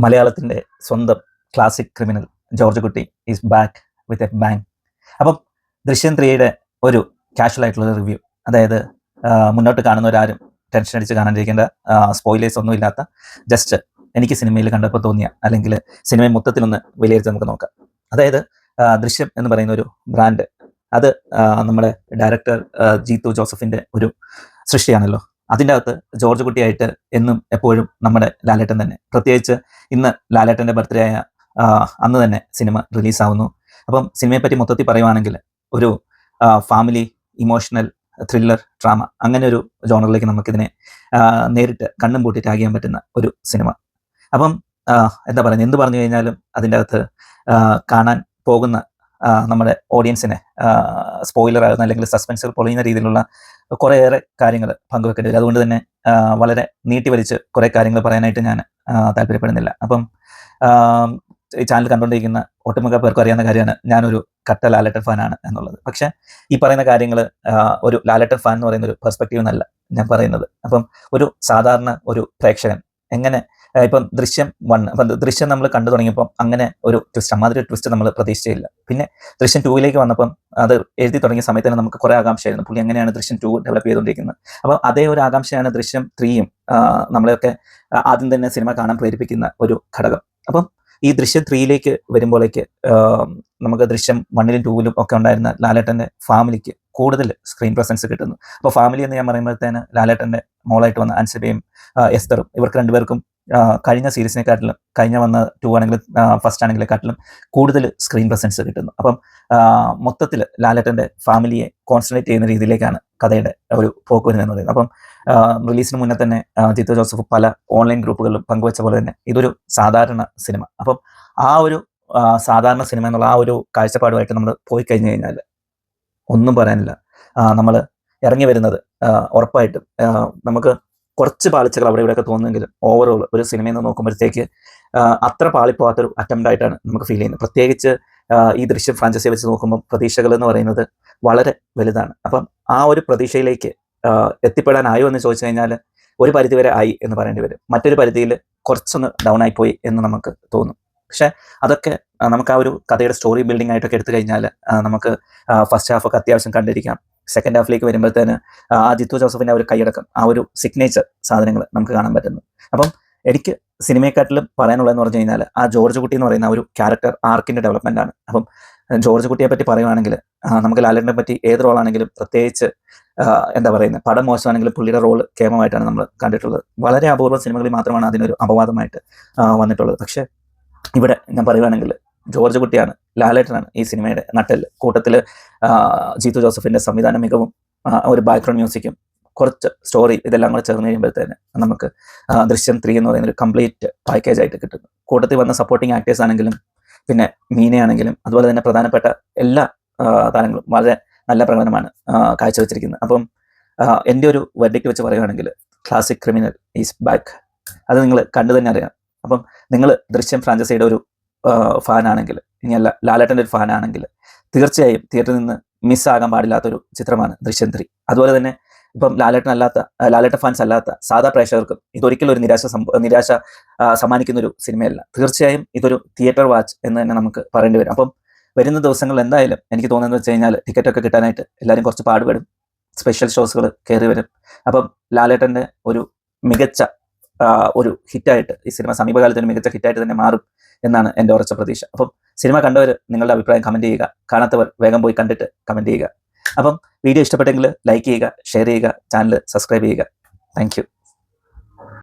മലയാളത്തിൻ്റെ സ്വന്തം classic criminal George കുട്ടി is back with a bang. അപ്പം ദൃശ്യം 3യുടെ ഒരു കാഷ്വൽ ആയിട്ടുള്ള റിവ്യൂ, അതായത് മുന്നോട്ട് കാണുന്നവരാരും ടെൻഷൻ അടിച്ച് കാണാണ്ടിരിക്കേണ്ട, സ്പോയിലേഴ്സ് ഒന്നും ഇല്ലാത്ത, ജസ്റ്റ് എനിക്ക് സിനിമയിൽ കണ്ടപ്പോൾ തോന്നിയ അല്ലെങ്കിൽ സിനിമയെ മൊത്തത്തിലൊന്ന് വിലയിരുത്തി നമുക്ക് നോക്കാം. അതായത് ദൃശ്യം എന്ന് പറയുന്ന ഒരു ബ്രാൻഡ്, അത് നമ്മുടെ ഡയറക്ടർ ജീത്തു ജോസഫിൻ്റെ ഒരു സൃഷ്ടിയാണല്ലോ. അതിൻ്റെ അകത്ത് ജോർജ് കുട്ടിയായിട്ട് എന്നും എപ്പോഴും നമ്മുടെ ലാലേട്ടൻ തന്നെ. പ്രത്യേകിച്ച് ഇന്ന് ലാലേട്ടൻ്റെ ബർത്ത്ഡേ ആയ അന്ന് തന്നെ സിനിമ റിലീസാവുന്നു. അപ്പം സിനിമയെപ്പറ്റി മൊത്തത്തിൽ പറയുവാണെങ്കിൽ ഒരു ഫാമിലി, ഇമോഷണൽ, ത്രില്ലർ, ഡ്രാമ, അങ്ങനെ ഒരു ജോണറിലേക്ക് നമുക്കിതിനെ നേരിട്ട് കണ്ണും പൂട്ടി ടാഗ് ചെയ്യാൻ പറ്റുന്ന ഒരു സിനിമ. അപ്പം എന്താ പറയുന്നത്, എന്ത് പറഞ്ഞു കഴിഞ്ഞാലും അതിൻ്റെ അകത്ത് കാണാൻ പോകുന്ന നമ്മുടെ ഓഡിയൻസിനെ സ്പോയിലർ ആകുന്ന അല്ലെങ്കിൽ സസ്പെൻസ് പൊളിയുന്ന രീതിയിലുള്ള കുറേയേറെ കാര്യങ്ങൾ പങ്കുവെക്കേണ്ടി വരും. അതുകൊണ്ട് തന്നെ വളരെ നീട്ടി വലിച്ച് കുറേ കാര്യങ്ങൾ പറയാനായിട്ട് ഞാൻ താല്പര്യപ്പെടുന്നില്ല. അപ്പം ഈ ചാനൽ കണ്ടുകൊണ്ടിരിക്കുന്ന ഒട്ടുമിക്ക പേർക്കും അറിയാവുന്ന കാര്യമാണ് ഞാനൊരു കട്ട ലാലേട്ടൻ ഫാനാണ് എന്നുള്ളത്. പക്ഷേ ഈ പറയുന്ന കാര്യങ്ങൾ ഒരു ലാലേട്ടൻ ഫാൻ എന്ന് പറയുന്ന ഒരു പെർസ്പെക്റ്റീവ് എന്നല്ല ഞാൻ പറയുന്നത്. അപ്പം ഒരു സാധാരണ ഒരു പ്രേക്ഷകൻ എങ്ങനെ, ഇപ്പം ദൃശ്യം 1, അപ്പം ദൃശ്യം നമ്മൾ കണ്ടു തുടങ്ങിയപ്പം അങ്ങനെ ഒരു ട്വിസ്റ്റ്, അമ്മാതിരി ട്വിസ്റ്റ് നമ്മൾ പ്രതീക്ഷിച്ചില്ല. പിന്നെ ദൃശ്യം 2ലേക്ക് വന്നപ്പം അത് എഴുതി തുടങ്ങിയ സമയത്ത് തന്നെ നമുക്ക് കുറേ ആകാംക്ഷയായിരുന്നു, പുള്ളി എങ്ങനെയാണ് ദൃശ്യം 2 ഡെവലപ്പ് ചെയ്തുകൊണ്ടിരിക്കുന്നത്. അപ്പോൾ അതേ ഒരു ആകാംക്ഷയാണ് ദൃശ്യം 3യും നമ്മളെയൊക്കെ ആദ്യം തന്നെ സിനിമ കാണാൻ പ്രേരിപ്പിക്കുന്ന ഒരു ഘടകം. അപ്പം ഈ ദൃശ്യം 3യിലേക്ക് വരുമ്പോഴേക്ക് നമുക്ക് ദൃശ്യം 1ലും 2ലും ഒക്കെ ഉണ്ടായിരുന്ന ലാലേട്ടൻ്റെ ഫാമിലിക്ക് കൂടുതൽ സ്ക്രീൻ പ്രസൻസ് കിട്ടുന്നു. അപ്പോൾ ഫാമിലി എന്ന് ഞാൻ പറയുമ്പോഴത്തേന് ലാലേട്ടൻ്റെ മോളായിട്ട് വന്ന അൻസിബയും എസ്തറും, ഇവർക്ക് രണ്ടുപേർക്കും കഴിഞ്ഞ സീരീസിനെക്കാട്ടിലും, കഴിഞ്ഞ വന്ന 2 ആണെങ്കിലും ഫസ്റ്റ് ആണെങ്കിലെക്കാട്ടിലും കൂടുതൽ സ്ക്രീൻ പ്രസൻസ് കിട്ടുന്നു. അപ്പം മൊത്തത്തിൽ ലാലേട്ടൻ്റെ ഫാമിലിയെ കോൺസെൻട്രേറ്റ് ചെയ്യുന്ന രീതിയിലേക്കാണ് കഥയുടെ ഒരു പോക്ക് വരുന്നതെന്ന് പറയുന്നത്. അപ്പം റിലീസിന് മുന്നേ തന്നെ ജിത്തു ജോസഫ് പല ഓൺലൈൻ ഗ്രൂപ്പുകളിലും പങ്കുവെച്ച പോലെ തന്നെ ഇതൊരു സാധാരണ സിനിമ. അപ്പം ആ ഒരു സാധാരണ സിനിമ എന്നുള്ള ആ ഒരു കാഴ്ചപ്പാടുമായിട്ട് നമ്മൾ പോയി കഴിഞ്ഞു കഴിഞ്ഞാൽ ഒന്നും പറയാനില്ല. നമ്മൾ ഇറങ്ങി വരുന്നത് ഉറപ്പായിട്ടും നമുക്ക് കുറച്ച് പാളിച്ചകൾ അവിടെ ഇവിടെയൊക്കെ തോന്നുമെങ്കിലും ഓവറോൾ ഒരു സിനിമയിൽ നിന്ന് നോക്കുമ്പോഴത്തേക്ക് അത്ര പാളിപ്പോകാത്തൊരു അറ്റംപ്റ്റ് ആയിട്ടാണ് നമുക്ക് ഫീൽ ചെയ്യുന്നത്. പ്രത്യേകിച്ച് ഈ ദൃശ്യം ഫ്രാഞ്ചൈസിയെ വെച്ച് നോക്കുമ്പോൾ പ്രതീക്ഷകൾ എന്ന് പറയുന്നത് വളരെ വലുതാണ്. അപ്പം ആ ഒരു പ്രതീക്ഷയിലേക്ക് എത്തിപ്പെടാനായോ എന്ന് ചോദിച്ചു കഴിഞ്ഞാൽ ഒരു പരിധി വരെ ആയി എന്ന് പറയേണ്ടി വരും. മറ്റൊരു പരിധിയിൽ കുറച്ചൊന്ന് ഡൗൺ ആയിപ്പോയി എന്ന് നമുക്ക് തോന്നും. പക്ഷേ അതൊക്കെ നമുക്ക് ആ ഒരു കഥയുടെ സ്റ്റോറി ബിൽഡിംഗ് ആയിട്ടൊക്കെ എടുത്തു കഴിഞ്ഞാൽ നമുക്ക് ഫസ്റ്റ് ഹാഫൊക്കെ അത്യാവശ്യം കണ്ടിരിക്കാം. സെക്കൻഡ് ഹാഫിലേക്ക് വരുമ്പോഴത്തേന് ആ ജിത്തു ജോസഫിൻ്റെ ആ ഒരു കൈയടക്കം, ആ ഒരു സിഗ്നേച്ചർ സാധനങ്ങൾ നമുക്ക് കാണാൻ പറ്റുന്നു. അപ്പം എനിക്ക് സിനിമയെക്കാട്ടിലും പറയാനുള്ളതെന്ന് പറഞ്ഞു കഴിഞ്ഞാൽ ആ ജോർജ് കുട്ടി എന്ന് പറയുന്ന ആ ഒരു ക്യാരക്ടർ ആർക്കിൻ്റെ ഡെവലപ്മെൻ്റ് ആണ്. അപ്പം ജോർജ് കുട്ടിയെ പറ്റി പറയുവാണെങ്കിൽ നമുക്ക് ലാലേട്ടനെ പറ്റി ഏത് റോളാണെങ്കിലും, പ്രത്യേകിച്ച് എന്താ പറയുന്നത്, പടം മോശമാണെങ്കിലും പുള്ളിയുടെ റോള് കേമമായിട്ടാണ് നമ്മൾ കണ്ടിട്ടുള്ളത്. വളരെ അപൂർവ സിനിമകളിൽ മാത്രമാണ് അതിനൊരു അപവാദമായിട്ട് വന്നിട്ടുള്ളത്. പക്ഷേ ഇവിടെ ഞാൻ പറയുവാണെങ്കിൽ ജോർജ് കുട്ടിയാണ്, ലാലേട്ടനാണ് ഈ സിനിമയുടെ നട്ടെല്ല്. കൂട്ടത്തിൽ ജീത്തു ജോസഫിൻ്റെ സംവിധാന മികവും ഒരു ബാക്ക്ഗ്രൗണ്ട് മ്യൂസിക്കും കുറച്ച് സ്റ്റോറി ഇതെല്ലാം കൂടെ ചേർന്ന് കഴിയുമ്പോഴത്തേന് നമുക്ക് ദൃശ്യം 3 എന്ന് പറയുന്ന ഒരു കംപ്ലീറ്റ് പാക്കേജ് ആയിട്ട് കിട്ടുന്നു. കൂട്ടത്തിൽ വന്ന സപ്പോർട്ടിങ് ആക്ടേഴ്സ് ആണെങ്കിലും, പിന്നെ മീനയാണെങ്കിലും, അതുപോലെ തന്നെ പ്രധാനപ്പെട്ട എല്ലാ താരങ്ങളും വളരെ നല്ല പ്രകടനമാണ് കാഴ്ചവെച്ചിരിക്കുന്നത്. അപ്പം എൻ്റെ ഒരു വെർഡിക്റ്റ് വെച്ച് പറയുകയാണെങ്കിൽ ക്ലാസിക് ക്രിമിനൽ ഈസ് ബാക്ക്. അത് നിങ്ങൾ കണ്ടു തന്നെ അറിയാം. അപ്പം നിങ്ങൾ ദൃശ്യം ഫ്രാഞ്ചൈസിയുടെ ഒരു ഫാനാണെങ്കിൽ, ഇനിയല്ല ലാലേട്ടൻ്റെ ഒരു ഫാനാണെങ്കിൽ, തീർച്ചയായും തിയേറ്ററിൽ നിന്ന് മിസ്സാകാൻ പാടില്ലാത്തൊരു ചിത്രമാണ് ദൃശ്യം 3. അതുപോലെ തന്നെ ഇപ്പം ലാലേട്ടൻ ഫാൻസ് അല്ലാത്ത സാധാ പ്രേക്ഷകർക്കും ഇതൊരിക്കലും ഒരു നിരാശ സമ്മാനിക്കുന്നൊരു സിനിമയല്ല. തീർച്ചയായും ഇതൊരു തിയേറ്റർ വാച്ച് എന്ന് തന്നെ നമുക്ക് പറയേണ്ടി വരും. അപ്പം വരുന്ന ദിവസങ്ങളിൽ എന്തായാലും എനിക്ക് തോന്നുന്നത് വെച്ച് കഴിഞ്ഞാൽ ടിക്കറ്റൊക്കെ കിട്ടാനായിട്ട് എല്ലാവരും കുറച്ച് പാടുപെടും. സ്പെഷ്യൽ ഷോസുകൾ കയറി വരും. അപ്പം ലാലേട്ടൻ്റെ ഒരു മികച്ച ഒരു ഹിറ്റായിട്ട് ഈ സിനിമ സമീപകാലത്ത് ഒരു മികച്ച ഹിറ്റായിട്ട് തന്നെ മാറും എന്നാണ് എൻ്റെ ഉറച്ച പ്രതീക്ഷ. അപ്പം സിനിമ കണ്ടവർ നിങ്ങളുടെ അഭിപ്രായം കമൻറ്റ് ചെയ്യുക, കാണാത്തവർ വേഗം പോയി കണ്ടിട്ട് കമൻറ്റ് ചെയ്യുക. അപ്പം വീഡിയോ ഇഷ്ടപ്പെട്ടെങ്കിൽ ലൈക്ക് ചെയ്യുക, ഷെയർ ചെയ്യുക, ചാനൽ സബ്സ്ക്രൈബ് ചെയ്യുക. Thank you.